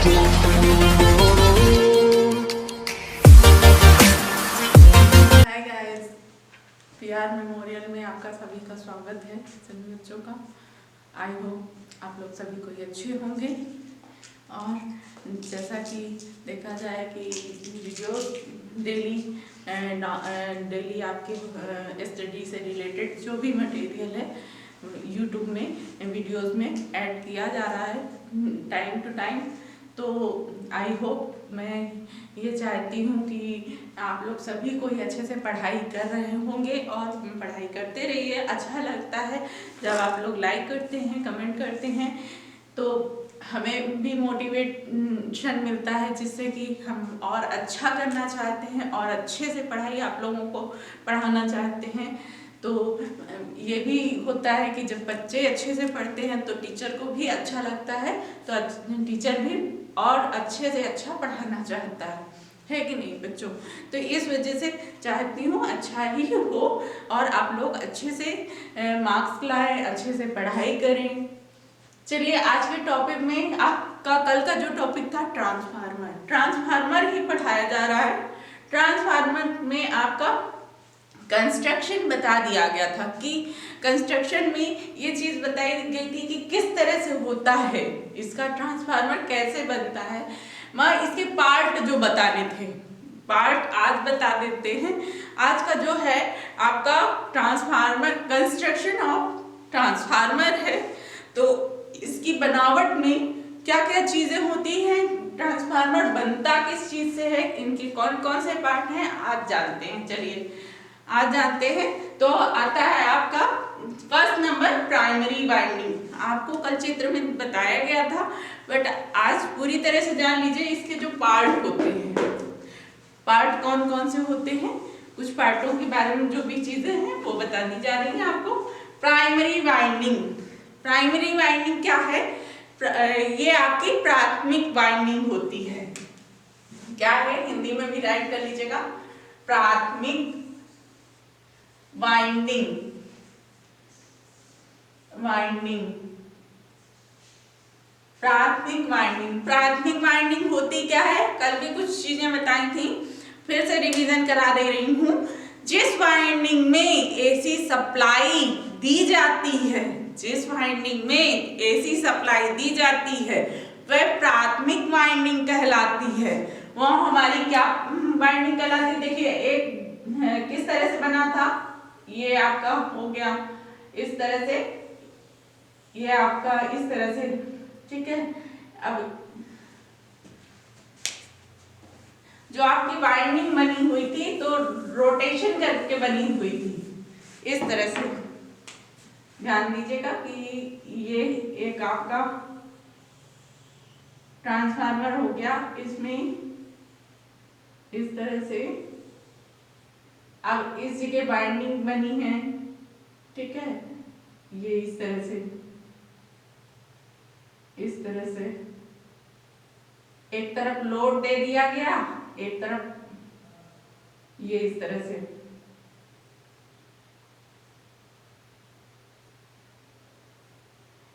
Hi guys, PR memorial में आपका सभी का स्वागत है सभी बच्चों का। आई होप आप लोग सभी कोई अच्छे होंगे। और जैसा कि देखा जाए कि वीडियो डेली आपके स्टडी से रिलेटेड जो भी मटेरियल है यूट्यूब में वीडियोस में ऐड किया जा रहा है टाइम टू टाइम। तो आई होप मैं ये चाहती हूँ कि आप लोग सभी कोई अच्छे से पढ़ाई कर रहे होंगे और पढ़ाई करते रहिए। अच्छा लगता है जब आप लोग लाइक करते हैं, कमेंट करते हैं, तो हमें भी मोटिवेशन मिलता है जिससे कि हम और अच्छा करना चाहते हैं और अच्छे से पढ़ाई आप लोगों को पढ़ाना चाहते हैं। तो ये भी होता है कि जब बच्चे अच्छे से पढ़ते हैं तो टीचर को भी अच्छा लगता है, तो टीचर भी और अच्छे से अच्छा पढ़ाना चाहता है कि नहीं बच्चों। तो इस वजह से चाहती हूँ अच्छा ही हो और आप लोग अच्छे से मार्क्स लाएं, अच्छे से पढ़ाई करें। चलिए आज के टॉपिक में आपका कल का जो टॉपिक था ट्रांसफार्मर ही पढ़ाया जा रहा है। ट्रांसफार्मर में आपका कंस्ट्रक्शन बता दिया गया था कि कंस्ट्रक्शन में ये चीज बताई गई थी कि किस तरह से होता है, इसका ट्रांसफार्मर कैसे बनता है। मैं इसके पार्ट जो बताने थे पार्ट आज बता देते हैं। आज का जो है आपका ट्रांसफार्मर, कंस्ट्रक्शन ऑफ ट्रांसफार्मर है। तो इसकी बनावट में क्या क्या चीजें होती हैं, ट्रांसफार्मर बनता किस चीज से है, इनके कौन कौन से पार्ट हैं आज जानते हैं। चलिए आज जानते हैं। तो आता है आपका फर्स्ट नंबर प्राइमरी वाइंडिंग। आपको कल चित्र में बताया गया था बट आज पूरी तरह से जान लीजिए इसके जो पार्ट होते हैं। पार्ट कौन कौन से होते हैं, कुछ पार्टों के बारे में जो भी चीजें हैं वो बता दी जा रही है आपको। प्राइमरी वाइंडिंग, प्राइमरी वाइंडिंग क्या है? ये आपकी प्राथमिक वाइंडिंग होती है। क्या है, हिंदी में भी राइट कर लीजिएगा, प्राथमिक वाइंडिंग। प्राथमिक वाइंडिंग, प्राथमिक वाइंडिंग होती क्या है? कल भी कुछ चीजें बताई थी, फिर से रिवीजन करा दे रही हूं। जिस वाइंडिंग में एसी सप्लाई दी जाती है, जिस वाइंडिंग में एसी सप्लाई दी जाती है वह प्राथमिक वाइंडिंग कहलाती है। वह हमारी क्या वाइंडिंग कहलाती है? देखिए एक किस तरह से बना था, ये आपका हो गया इस तरह से, ये आपका इस तरह से, ठीक है। अब जो आपकी वाइंडिंग बनी हुई थी तो रोटेशन करके बनी हुई थी इस तरह से। ध्यान दीजिएगा कि ये एक आपका ट्रांसफार्मर हो गया, इसमें इस तरह से अब इस जगह वाइंडिंग बनी है, ठीक है। ये इस तरह से, इस तरह से एक तरफ लोड दे दिया गया, एक तरफ ये इस तरह से।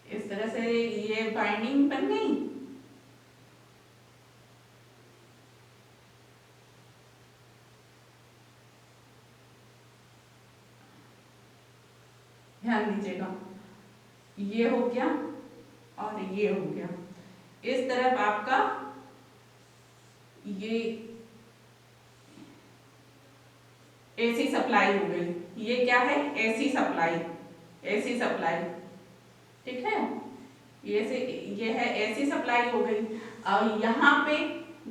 इस तरह से ये बाइंडिंग बन गई। ध्यान दीजिएगा, ये हो गया और ये हो गया। इस तरफ आपका ये एसी सप्लाई हो गई। ये क्या है? एसी सप्लाई, एसी सप्लाई, ठीक है। ये है एसी सप्लाई हो गई। और यहाँ पे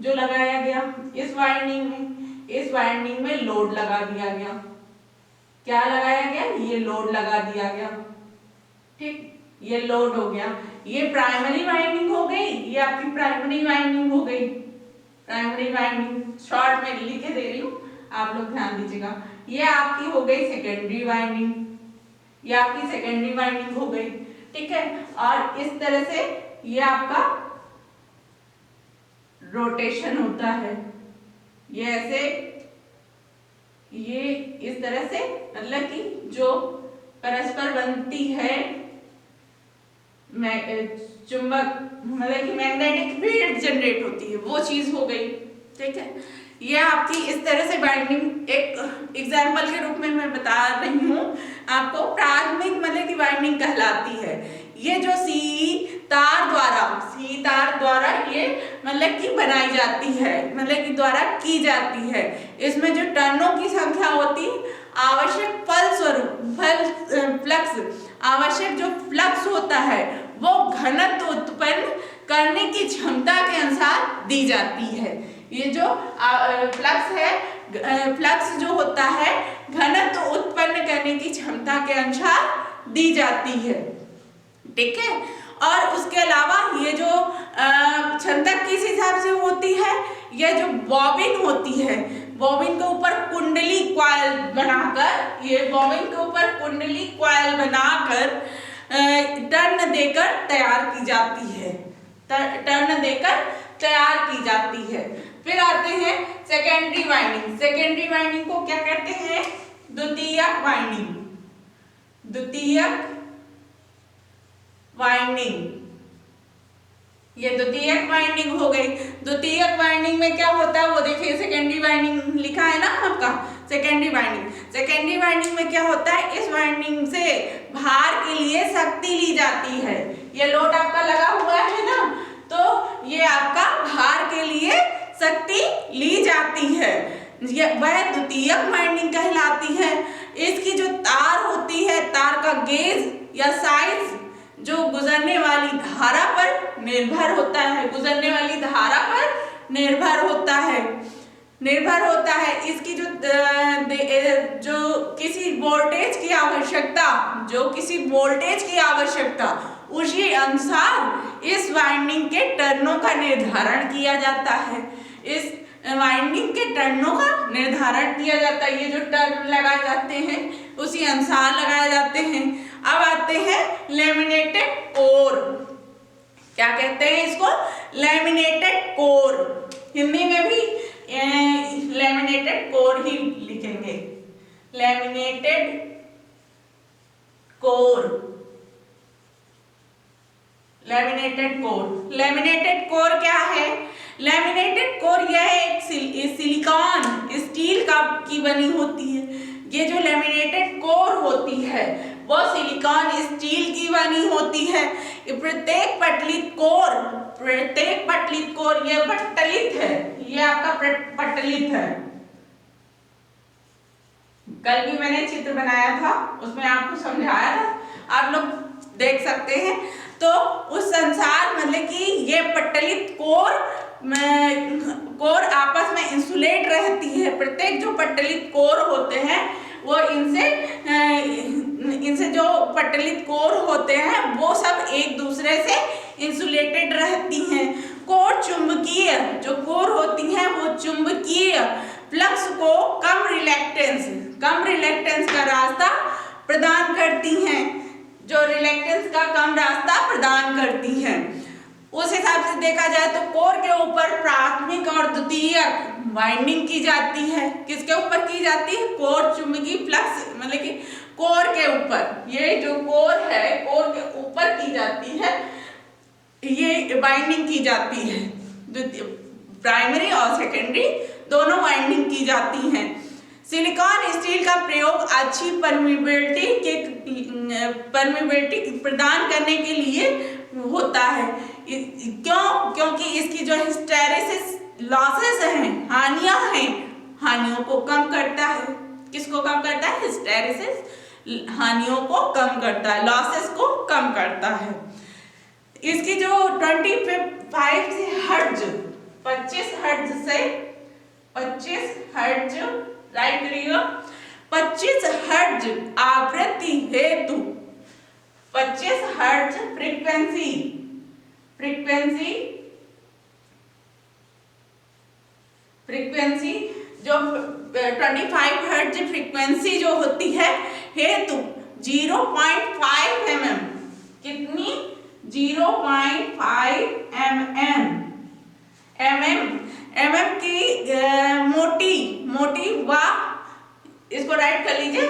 जो लगाया गया इस वाइंडिंग में, इस वाइंडिंग में लोड लगा दिया गया। क्या लगाया गया? ये लोड लगा दिया गया, ठीक। ये लोड हो गया, ये प्राइमरी वाइंडिंग हो गई, ये आपकी प्राइमरी वाइंडिंग हो गई। प्राइमरी वाइंडिंग शॉर्ट में लिखे दे रही हूँ, आप लोग ध्यान दीजिएगा। ये आपकी हो गई सेकेंडरी वाइंडिंग, ये आपकी सेकेंडरी वाइंडिंग हो गई, ठीक है। और इस तरह से ये आपका रोटेशन होता है। ये ऐसे, ये इस तरह से, मतलब कि जो परस्पर बनती है चुंबक मतलब कि मैग्नेटिक फील्ड जनरेट होती है, वो चीज हो गई। ठीक है, ये आपकी इस तरह से वाइंडिंग एक एग्जाम्पल के रूप में मैं बता रही हूँ आपको, प्राथमिक मतलब की वाइंडिंग कहलाती है। ये जो सी तार द्वारा ये मतलब की बनाई जाती है, मतलब की द्वारा की जाती है। इसमें जो टर्नों की संख्या होती, आवश्यक फ्लक्स आवश्यक जो फ्लक्स होता है वो घनत्व उत्पन्न करने की क्षमता के अनुसार दी जाती है। ये जो फ्लक्स है, फ्लक्स जो होता है घनत्व उत्पन्न करने की क्षमता के अनुसार दी जाती है। ठीक है, और उसके अलावा ये जो क्षमता किस हिसाब से होती है, ये जो बॉबिन होती है, बॉबिन के ऊपर कुंडली कॉइल बनाकर, ये बॉबिन के ऊपर कुंडली कॉइल बनाकर टर्न देकर तैयार की जाती है, टर्न देकर तैयार की जाती है। फिर आते हैं सेकेंडरी वाइंडिंग। सेकेंडरी वाइंडिंग को क्या कहते हैं? द्वितीयक वाइंडिंग। द्वितीयक वाइंडिंग, ये द्वितीयक वाइंडिंग हो गई। द्वितीयक वाइंडिंग में क्या होता है वो देखिए, सेकेंडरी वाइंडिंग लिखा है ना आपका, सेकेंडरी वाइंडिंग। सेकेंडरी वाइंडिंग में क्या होता है, इस वाइंडिंग से भार के लिए शक्ति ली जाती है। ये लोड आपका लगा हुआ है ना, तो ये आपका भार के लिए शक्ति ली जाती है, वह द्वितीयक वाइंडिंग कहलाती है। इसकी जो तार होती है, तार का गेज या साइज जो गुजरने वाली धारा पर निर्भर होता है, गुजरने वाली धारा पर निर्भर होता है, निर्भर होता है। इसकी जो किसी वोल्टेज की आवश्यकता, जो किसी वोल्टेज की आवश्यकता, उसी अनुसार इस वाइंडिंग के टर्नों का निर्धारण किया जाता है। इस वाइंडिंग के टर्नों का निर्धारण किया जाता है। ये जो टर्न लगाए जाते हैं उसी अनुसार लगाए जाते हैं। अब आते हैं लेमिनेटेड कोर। क्या कहते हैं इसको? Laminated core. हिंदी में भी लेमिनेटेड कोर ही लिखेंगे, laminated core, laminated core. Laminated core क्या है? लेमिनेटेड कोर यह एक सिलिकॉन स्टील की बनी होती है। ये जो लेमिनेटेड कोर होती है वो सिलिकॉन स्टील की बनी होती है। प्रत्येक पटलित कोर ये पट्टलित है, ये आपका पट्टलित है। कल भी मैंने चित्र बनाया था, उसमें आपको समझाया था, आप लोग देख सकते हैं। तो उस संसार मतलब कि ये पट्टलित कोर आपस में इंसुलेट रहती है। प्रत्येक जो पट्टलित कोर होते हैं वो इनसे जो पट्टलित कोर होते हैं वो सब एक दूसरे से इंसुलेटेड रहती हैं। कोर चुंबकीय जो कोर होती हैं वो चुंबकीय फ्लक्स को कम रिलेक्टेंस का रास्ता प्रदान करती हैं, जो रिलेक्टेंस का कम रास्ता प्रदान करती हैं। उस हिसाब से देखा जाए तो कोर के ऊपर प्राथमिक और द्वितीयक वाइंडिंग की जाती है। किसके ऊपर की जाती है? कोर चुंबकीय फ्लक्स मतलब कि कोर के ऊपर, ये जो कोर है कोर के ऊपर की जाती है, ये वाइंडिंग की जाती है। प्राइमरी और सेकेंडरी दोनों वाइंडिंग की जाती हैं। सिलिकॉन स्टील का प्रयोग अच्छी परमिबिलिटी प्रदान करने के लिए होता है। क्यों? क्योंकि इसकी जो हिस्टेरेसिस लॉसेस हैं, हानियां हैं, हानियों को कम करता है। किसको कम करता है? हिस्टेरेसिस हानियों को कम करता है, लॉसेस को कम करता है। इसकी जो 25 से हर्ट्ज 25 हर्ट्ज से 25 हर्ट्ज राइट करिएगा, 25 हर्ट्ज आवृत्ति हेतु 25 हर्ट्ज फ्रीक्वेंसी जो 25 हर्ट्ज फ्रीक्वेंसी जो होती है हेतु 0.5 mm, कितनी? 0.5 mm की मोटी व इसको राइट कर लीजिए।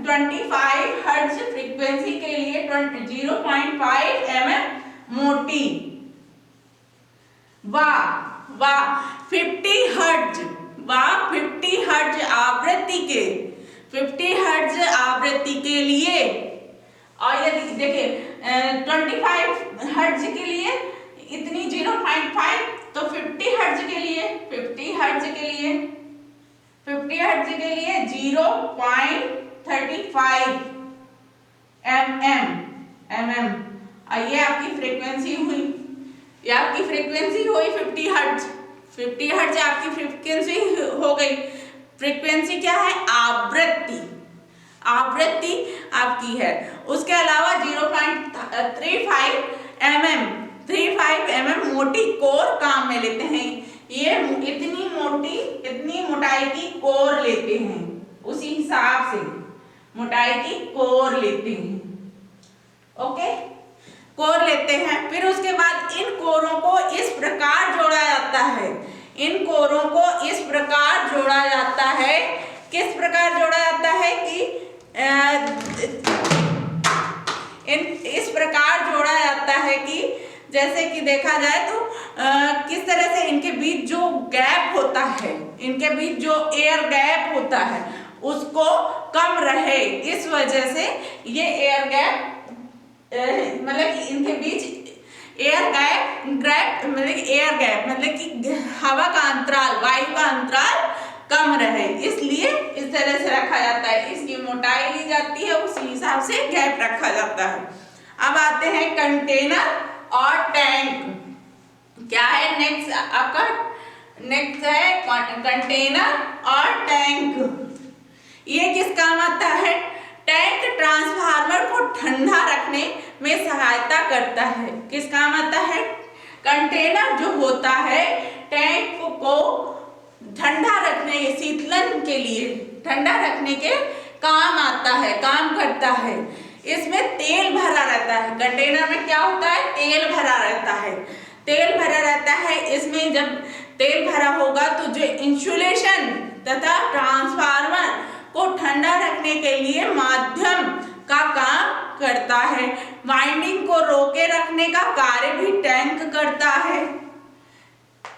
25 हर्ट्ज फ्रीक्वेंसी के लिए 0.5 mm मोटी। वाह वाह 50 हर्ट्ज, वाह 50 हर्ट्ज आवृत्ति के, 50 हर्ट्ज आवृत्ति के लिए। और यदि देखिए 25 हर्ट्ज के लिए इतनी 0.5, तो 50 हर्ट्ज के लिए 50 हर्ट्ज के लिए 50 हर्ट्ज के लिए 0.35 mm। ये आपकी फ्रीक्वेंसी हुई, ये आपकी फ्रीक्वेंसी हुई 50 हर्ट्ज। 50 हर्ट्ज आपकी फ्रीक्वेंसी हो गई। फ्रीक्वेंसी क्या है? आवृत्ति, आवृत्ति आपकी है। उसके अलावा 0.35 mm मोटी कोर काम में लेते हैं। ये इतनी मोटाई की कोर लेते हैं, उसी हिसाब से मोटाई की कोर लेते हैं। ओके, कोर लेते हैं। फिर उसके बाद इन कोरों को इस प्रकार जोड़ा जाता है, इन कोरों को इस प्रकार जोड़ा जाता है, किस प्रकार जोड़ा जाता है कि इस प्रकार जोड़ा जाता है कि जैसे कि देखा जाए तो किस तरह से इनके बीच जो गैप होता है, इनके बीच जो एयर गैप होता है उसको कम रहे, इस वजह से ये एयर गैप मतलब कि इनके बीच एयर गैप मतलब कि हवा का अंतराल, वायु का अंतराल कम रहे, इसलिए इस तरह से रखा जाता है। इसकी मोटाई ली जाती है, उसी हिसाब से गैप रखा जाता है। अब आते हैं कंटेनर और टैंक। क्या है नेक्स्ट आपका? नेक्स्ट है कंटेनर और टैंक। ये किस काम आता है? टैंक ट्रांसफार्मर को ठंडा रखने में सहायता करता है। किस काम आता है? कंटेनर जो होता है टैंक को ठंडा रखने, शीतलन के लिए ठंडा रखने के काम आता है, काम करता है। इसमें तेल भरा रहता है। कंटेनर में क्या होता है? तेल भरा रहता है, तेल भरा रहता है। इसमें जब तेल भरा होगा तो जो इंसुलेशन तथा ट्रांसफार्मर को ठंडा रखने के लिए माध्यम का काम करता है। वाइंडिंग को रोके रखने का कार्य भी टैंक करता है।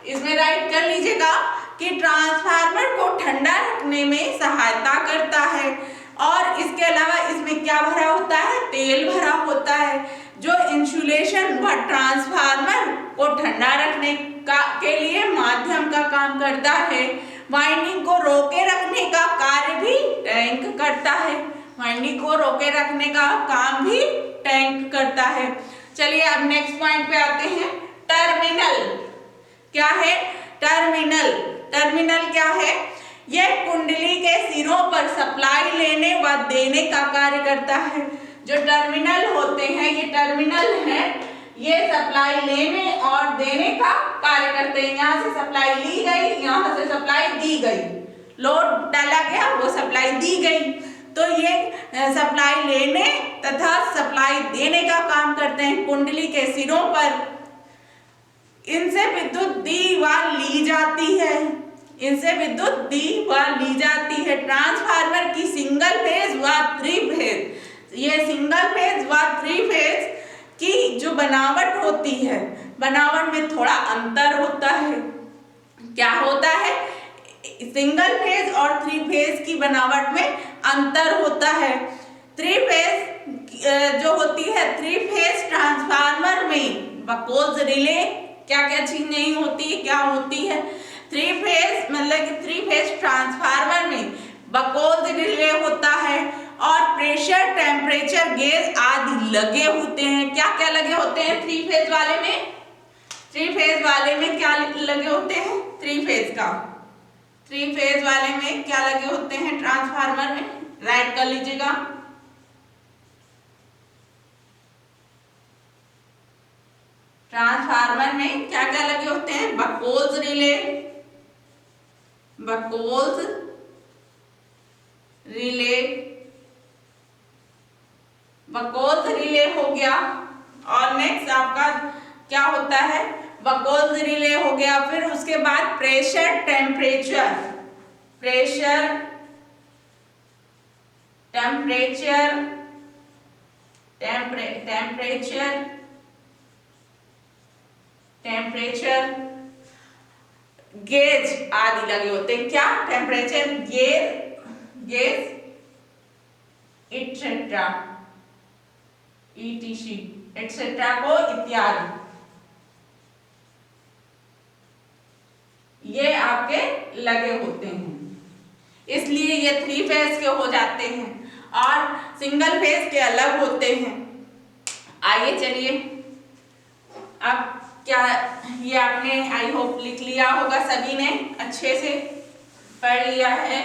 इसमें राइट कर लीजिएगा कि ट्रांसफार्मर को ठंडा रखने में सहायता करता है। और इसके अलावा इसमें क्या भरा होता है? तेल भरा होता है, जो इंसुलेशन व ट्रांसफार्मर को ठंडा रखने के लिए माध्यम का काम करता है। वाइंडिंग को रोके रखने का कार्य भी टैंक करता है, वाइंडिंग को रोके रखने का काम भी टैंक करता है। चलिए अब नेक्स्ट पॉइंट पे आते हैं। टर्मिनल क्या है? टर्मिनल, टर्मिनल क्या है? यह कुंडली के सिरों पर सप्लाई लेने व देने का कार्य करता है। जो टर्मिनल होते हैं, ये टर्मिनल हैं, ये सप्लाई लेने और देने का कार्य करते हैं। यहाँ से सप्लाई ली गई, यहाँ से सप्लाई दी गई, लोड डाला गया, वो सप्लाई दी गई, तो ये सप्लाई लेने तथा सप्लाई देने का काम करते हैं कुंडली के सिरों पर। इनसे विद्युत दी व ली जाती है, इनसे विद्युत दी व ली जाती है। ट्रांसफार्मर की सिंगल फेज व थ्री फेज, ये सिंगल फेज व थ्री फेज की जो बनावट होती है, बनावट में थोड़ा अंतर होता है। क्या होता है? सिंगल फेज और थ्री फेज की बनावट में अंतर होता है। थ्री फेज जो होती है, थ्री फेज ट्रांसफार्मर में बकोल्स रिले क्या क्या चीज नहीं होती, क्या होती है? थ्री फेज मतलब कि थ्री फेज ट्रांसफार्मर में बकोल्स रिले होता है और प्रेशर, टेम्परेचर गेज आदि लगे होते हैं। क्या क्या लगे होते हैं थ्री फेज वाले में? थ्री फेज वाले में क्या लगे होते हैं? थ्री फेज वाले में क्या लगे होते हैं ट्रांसफार्मर में? राइट कर लीजिएगा। ट्रांसफार्मर में क्या क्या लगे होते हैं? बकोल्स रिले, बकोल्स रिले, बकोल्स रिले हो गया। और नेक्स्ट आपका क्या होता है? बकोल्स रिले हो गया। फिर उसके बाद pressure, temperature, pressure, temperature, temperature temperature gauge आदि लगे होते हैं। क्या? Temperature gauge etcetera ETC etcetera को इत्यादि, ये आपके लगे होते हैं, इसलिए ये 3 फेज के हो जाते हैं और सिंगल फेज के अलग होते हैं। आइए चलिए, अब क्या ये आपने आई होप लिख लिया होगा, सभी ने अच्छे से पढ़ लिया है।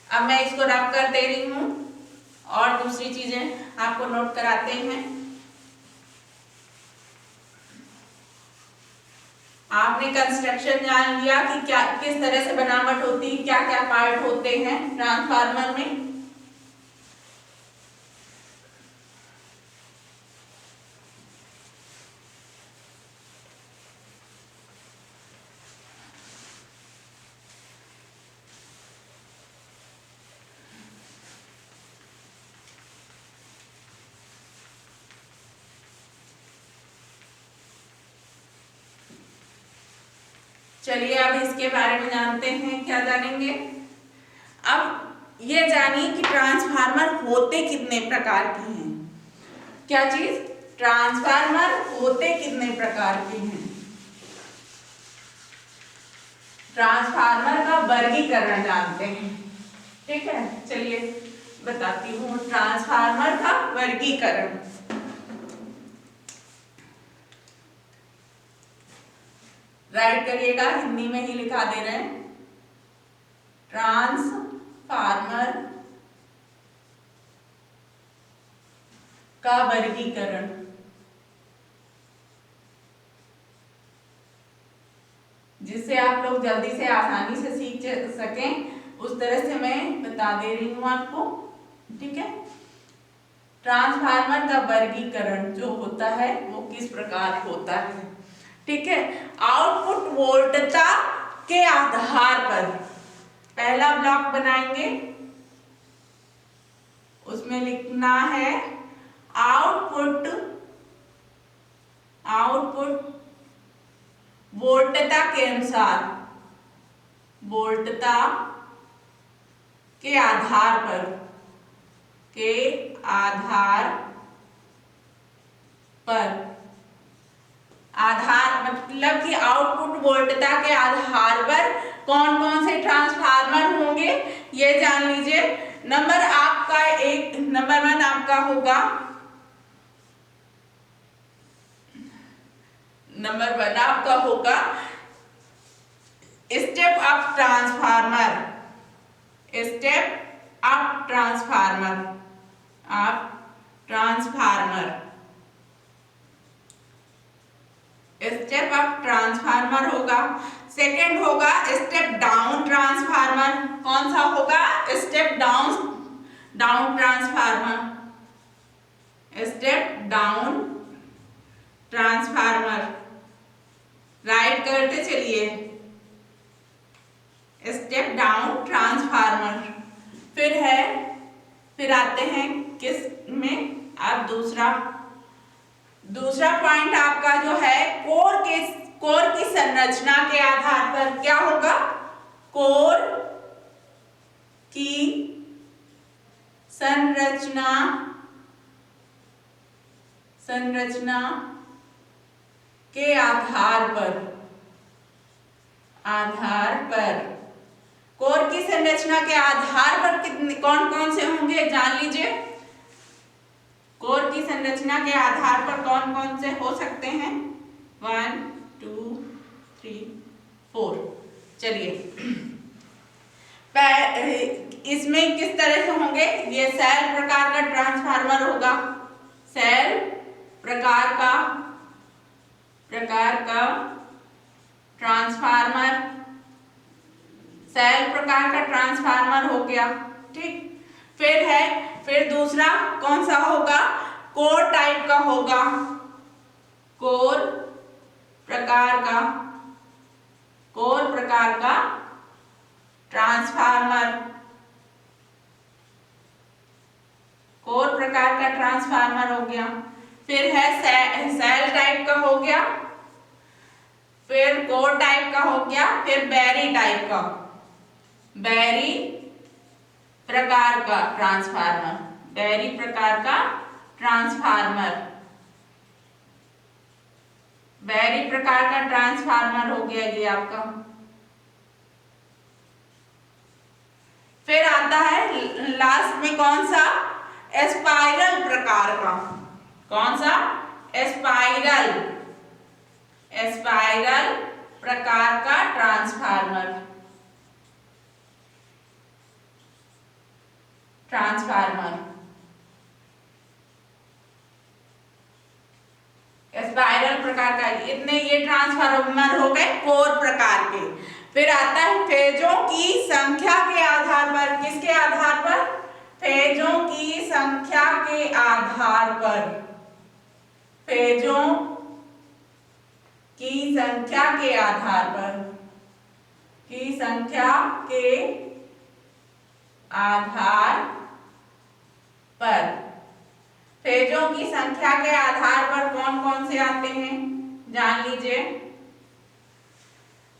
अब मैं इसको रब कर दे रही हूँ और दूसरी चीजें आपको नोट कराते हैं। आपने कंस्ट्रक्शन जान लिया कि क्या किस तरह से बनावट होती है, क्या क्या पार्ट होते हैं ट्रांसफार्मर में। चलिए अब इसके बारे में जानते हैं। क्या जानेंगे? अब ये जानिए कि ट्रांसफार्मर होते कितने प्रकार के हैं। क्या चीज? ट्रांसफार्मर होते कितने प्रकार के हैं। ट्रांसफार्मर का वर्गीकरण जानते हैं। ठीक है, चलिए बताती हूँ ट्रांसफार्मर का वर्गीकरण। राइट करिएगा, हिंदी में ही लिखा दे रहे हैं। ट्रांसफार्मर का वर्गीकरण। जिससे आप लोग जल्दी से आसानी से सीख सकें, उस तरह से मैं बता दे रही हूं आपको। ठीक है, ट्रांसफार्मर का वर्गीकरण जो होता है वो किस प्रकार होता है। ठीक है, आउटपुट वोल्टता के आधार पर पहला ब्लॉक बनाएंगे, उसमें लिखना है आउटपुट वोल्टता के अनुसार, वोल्टता के आधार पर, आधार मतलब कि आउटपुट वोल्टता के आधार पर कौन कौन से ट्रांसफार्मर होंगे ये जान लीजिए। नंबर आपका नंबर 1 आपका होगा, नंबर 1 आपका होगा step up transformer. Step up transformer, step up transformer होगा। सेकंड होगा स्टेप डाउन ट्रांसफार्मर। कौन सा होगा? Step down transformer, step down transformer. Right करते चलिए, स्टेप डाउन ट्रांसफार्मर। फिर आते हैं किस में? अब दूसरा पॉइंट आपका जो है कोर की संरचना के आधार पर क्या होगा? कोर की संरचना के आधार पर कोर की संरचना के आधार पर कितने कौन कौन से होंगे जान लीजिए। कोर की संरचना के आधार पर कौन कौन से हो सकते हैं? 1 2 3 4। चलिए इसमें किस तरह से होंगे? ये सेल प्रकार का ट्रांसफार्मर होगा। सेल प्रकार का ट्रांसफार्मर, सेल प्रकार का ट्रांसफार्मर हो गया। ठीक, फिर दूसरा कौन सा होगा? कोर टाइप का होगा। कोर प्रकार का ट्रांसफार्मर, कोर प्रकार का ट्रांसफार्मर हो गया। फिर है सेल टाइप का हो गया। कोर टाइप का हो गया, फिर बैरी टाइप का, बैरी प्रकार का ट्रांसफार्मर, बैरी प्रकार का ट्रांसफार्मर, बैरी प्रकार का ट्रांसफार्मर हो गया ये आपका। फिर आता है लास्ट में कौन सा, स्पाइरल प्रकार का, कौन सा, स्पाइरल, स्पाइरल प्रकार का ट्रांसफार्मर, ट्रांसफार्मर, स्पाइरल प्रकार का। इतने ये ट्रांसफार्मर हो गए कोर प्रकार के। फिर आता है फेजों की संख्या के आधार पर, किसके आधार पर, फेजों की संख्या के आधार पर, फेजों की संख्या के आधार पर, की संख्या के आधार पर, फेजों की संख्या के आधार पर कौन कौन से आते हैं जान लीजिए।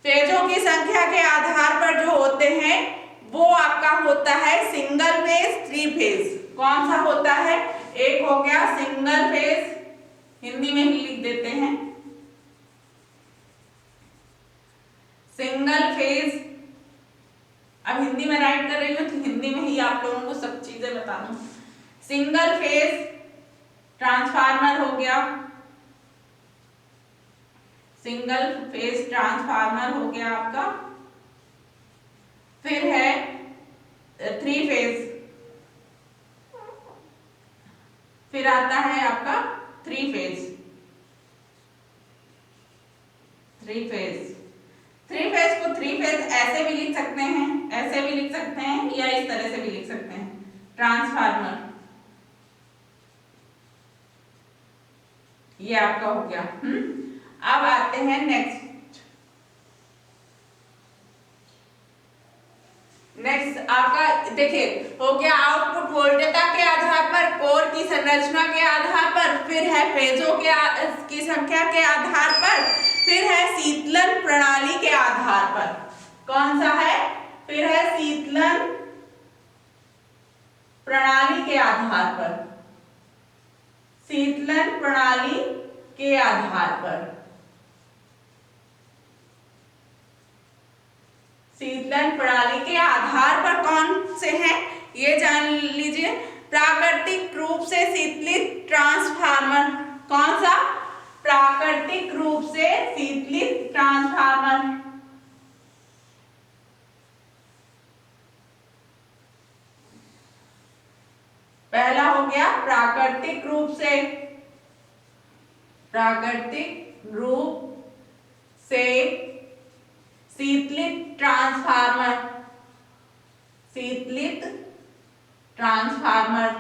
फेजों की संख्या के आधार पर जो होते हैं वो आपका होता है सिंगल फेज, थ्री फेज। कौन सा होता है, एक हो गया सिंगल फेज, हिंदी में ही लिख देते हैं सिंगल फेज। अब हिंदी में राइट कर रही हूँ तो हिंदी में ही आप लोगों को सब चीजें बता दूं। सिंगल फेज ट्रांसफार्मर हो गया, सिंगल फेज ट्रांसफार्मर हो गया आपका। फिर है थ्री फेज, फिर आता है आपका three phase, three phase. Three phase को थ्री फेज ऐसे भी लिख सकते हैं, ऐसे भी लिख सकते हैं, या इस तरह से भी लिख सकते हैं, ट्रांसफार्मर। ये आपका हो गया। अब आते हैं नेक्स्ट, नेक्स्ट आपका देखिए हो गया आउटपुट वोल्टेज के आधार पर, कोर की संरचना के आधार पर, फिर है फेजों की संख्या के आधार पर, फिर है शीतलन प्रणाली के आधार पर। कौन सा है, फिर है शीतलन प्रणाली के आधार पर, शीतलन प्रणाली के आधार पर, शीतलन प्रणाली के आधार पर कौन से हैं ये जान लीजिए। प्राकृतिक रूप से शीतलित ट्रांसफार्मर, कौन सा, प्राकृतिक रूप से शीतलित ट्रांसफार्मर। पहला हो गया प्राकृतिक रूप से, प्राकृतिक रूप से शीतलित ट्रांसफार्मर, शीतलित ट्रांसफार्मर।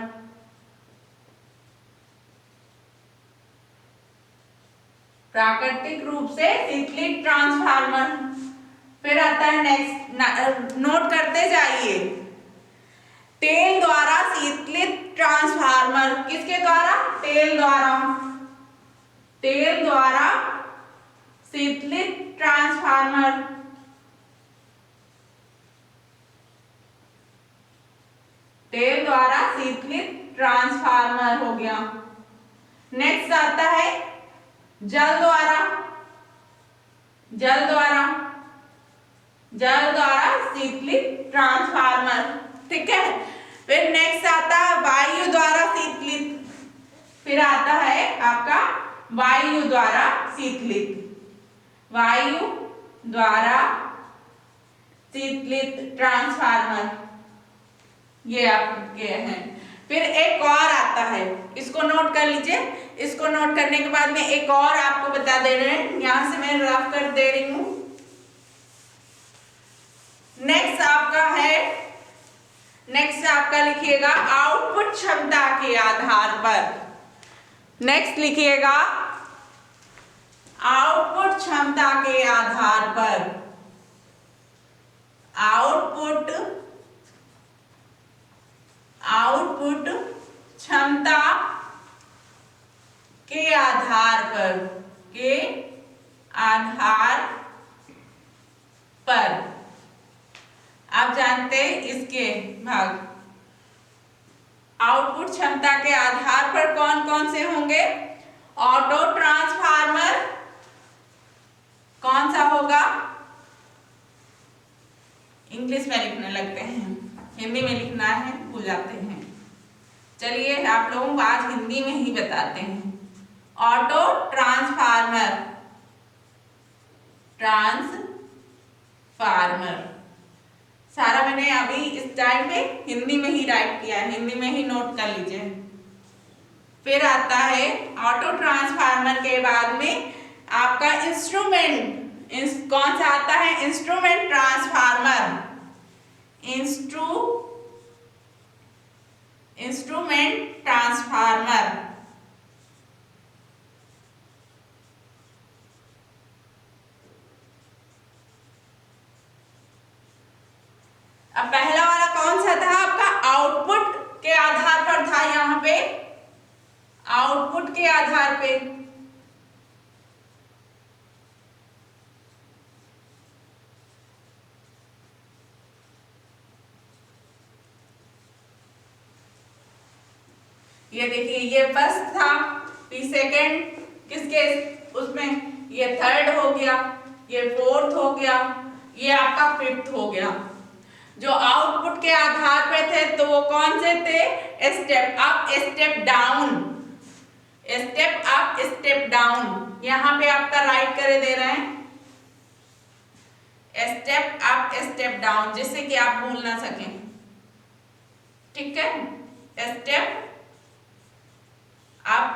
प्राकृतिक रूप से शीतलित ट्रांसफार्मर। फिर आता है नेक्स्ट, नोट करते जाइए, तेल द्वारा शीतलित ट्रांसफार्मर, किसके द्वारा, तेल द्वारा, तेल द्वारा शीतलित ट्रांसफार्मर। तेल द्वारा शीतलित ट्रांसफार्मर हो गया। नेक्स्ट आता है जल द्वारा, जल द्वारा, जल द्वारा शीतलित ट्रांसफार्मर, ठीक है। फिर नेक्स्ट आता है वायु द्वारा शीतलित, फिर आता है आपका वायु द्वारा शीतलित, वायु द्वारा शीतलित ट्रांसफार्मर, ये आपके हैं। फिर एक और आता है, इसको नोट कर लीजिए। इसको नोट करने के बाद में एक और आपको बता दे रहे हैं, यहां से मैं रफ कर दे रही हूं। नेक्स्ट आपका है, नेक्स्ट आपका लिखिएगा आउटपुट क्षमता के आधार पर। नेक्स्ट लिखिएगा आउटपुट क्षमता के आधार पर, आउटपुट, आउटपुट क्षमता के आधार पर, के आधार किसके भाग, आउटपुट क्षमता के आधार पर कौन कौन से होंगे, ऑटो ट्रांसफार्मर कौन सा होगा, इंग्लिश में लिखने लगते हैं, हिंदी में लिखना है भूल जाते हैं। चलिए आप लोगों को आज हिंदी में ही बताते हैं। ऑटो ट्रांसफार्मर, ट्रांसफार्मर सारा मैंने अभी इस टाइम पे हिंदी में ही राइट किया है, हिंदी में ही नोट कर लीजिए। फिर आता है ऑटो ट्रांसफार्मर के बाद में आपका इंस्ट्रूमेंट, कौन सा आता है, इंस्ट्रूमेंट ट्रांसफार्मर, इंस्ट्रूमेंट ट्रांसफार्मर। अब पहला वाला कौन सा था आपका, आउटपुट के आधार पर था, यहां पे आउटपुट के आधार पे। ये देखिए ये फर्स्ट था, फिर सेकेंड किसके उसमें, ये थर्ड हो गया, ये फोर्थ हो गया, ये आपका फिफ्थ हो गया। जो आउटपुट के आधार पे थे तो वो कौन से थे, step up step down, step up step down. यहां पे आपका राइट करे दे रहे हैं स्टेप अप स्टेप डाउन, जिससे कि आप भूल ना सकें, ठीक है। Step up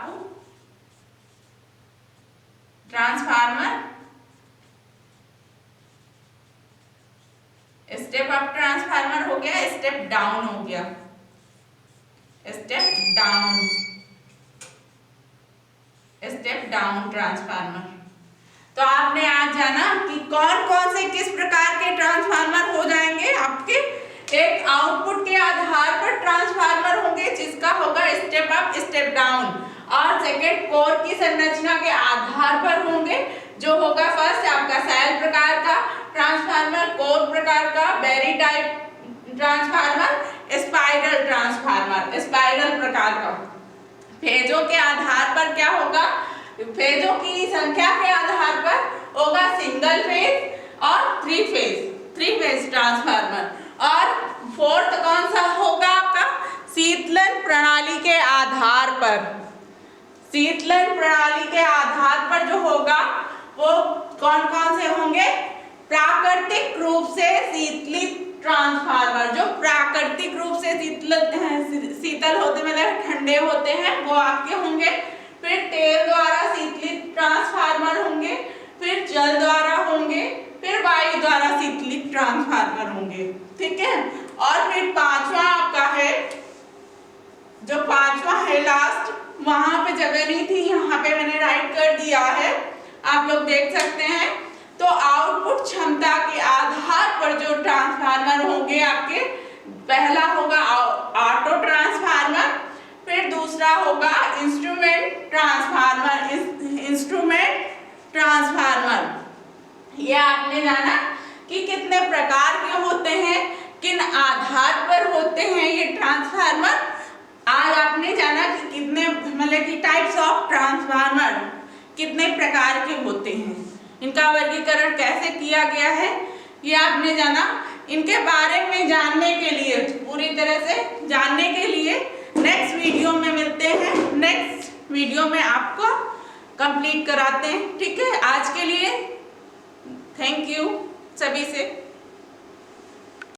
transformer, step up transformer हो गया, स्टेप डाउन हो गया, step down, step down transformer. तो आपने आज जाना कि कौन कौन से किस प्रकार के ट्रांसफार्मर हो जाएंगे आपके। एक आउटपुट के आधार पर ट्रांसफार्मर होंगे जिसका होगा स्टेप अप स्टेप डाउन, और सेकेंड कोर की संरचना के आधार पर होंगे जो होगा फर्स्ट आपका सेल प्रकार का ट्रांसफार्मर, कोर प्रकार का, Berry type transformer, spiral transformer, spiral प्रकार का। फेजों के आधार पर क्या होगा, फेजों की संख्या के आधार पर होगा सिंगल फेज और थ्री फेज ट्रांसफार्मर। और फोर्थ कौन सा होगा आपका, शीतलन प्रणाली के आधार पर, शीतलन प्रणाली के आधार पर जो होगा वो कौन कौन से होंगे, प्राकृतिक रूप से शीतलित ट्रांसफार्मर, जो प्राकृतिक रूप से शीतल होते मतलब ठंडे होते हैं वो आपके होंगे। फिर तेल द्वारा शीतलित ट्रांसफार्मर होंगे, फिर जल द्वारा होंगे, फिर वायु द्वारा शीतलित ट्रांसफार्मर होंगे, ठीक है। और फिर पांचवा आपका है, जो पांचवा है लास्ट, वहां पे जगह नहीं थी, यहाँ पे मैंने राइट कर दिया है, आप लोग देख सकते हैं। तो आउटपुट क्षमता के आधार पर जो ट्रांसफार्मर होंगे आपके, पहला होगा ऑटो ट्रांसफार्मर, फिर दूसरा होगा इंस्ट्रूमेंट ट्रांसफार्मर, इंस्ट्रूमेंट ट्रांसफार्मर। ये आपने जाना कि कितने प्रकार के होते हैं, किन आधार पर होते हैं ये ट्रांसफार्मर। आज आपने जाना कि कितने मतलब कि टाइप्स ऑफ ट्रांसफार्मर कितने प्रकार के होते हैं, इनका वर्गीकरण कैसे किया गया है ये आपने जाना। इनके बारे में जानने के लिए, पूरी तरह से जानने के लिए नेक्स्ट वीडियो में मिलते हैं, नेक्स्ट वीडियो में आपको कंप्लीट कराते हैं, ठीक है। आज के लिए थैंक यू सभी से।